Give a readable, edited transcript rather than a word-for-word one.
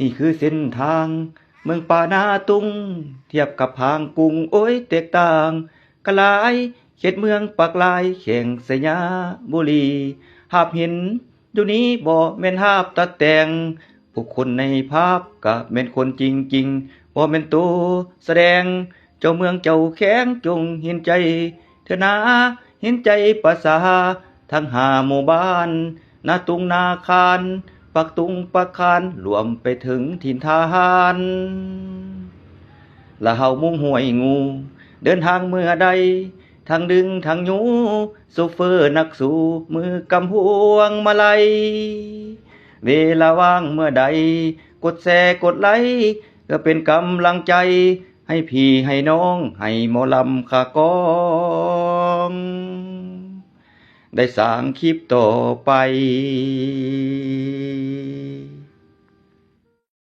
นี่คือเส้นทางเมืองป่านาตุงเทียบกับพางกุ้งโอ้ยแตกต่างกะหลายเขตเมืองปากลายแข่งสยาบุรีหาบเห็นอยู่นี้บ่แม่นหาบตัดแต่งบุคคลในภาพก็แม่นคนจริงๆบ่แม่นตัวแสดงเจ้าเมืองเจ้าแข็งจงเห็นใจเถอะนะเห็นใจประสาทั้ง5หมู่บ้านนาตุงนาคานปักตุงปักคานรวมไปถึงถิ่นทหารละเฮามุ่งห้วยงูเดินทางเมื่อใดทางดึงทางยูโซเฟอร์นักสู้มือกำพวงมาลัยเวลาว่างเมื่อใดกดแชร์กดไลค์ก็เป็นกำลังใจให้พี่ให้น้องให้หมอลำขากองได้สร้างคลิปต่อไป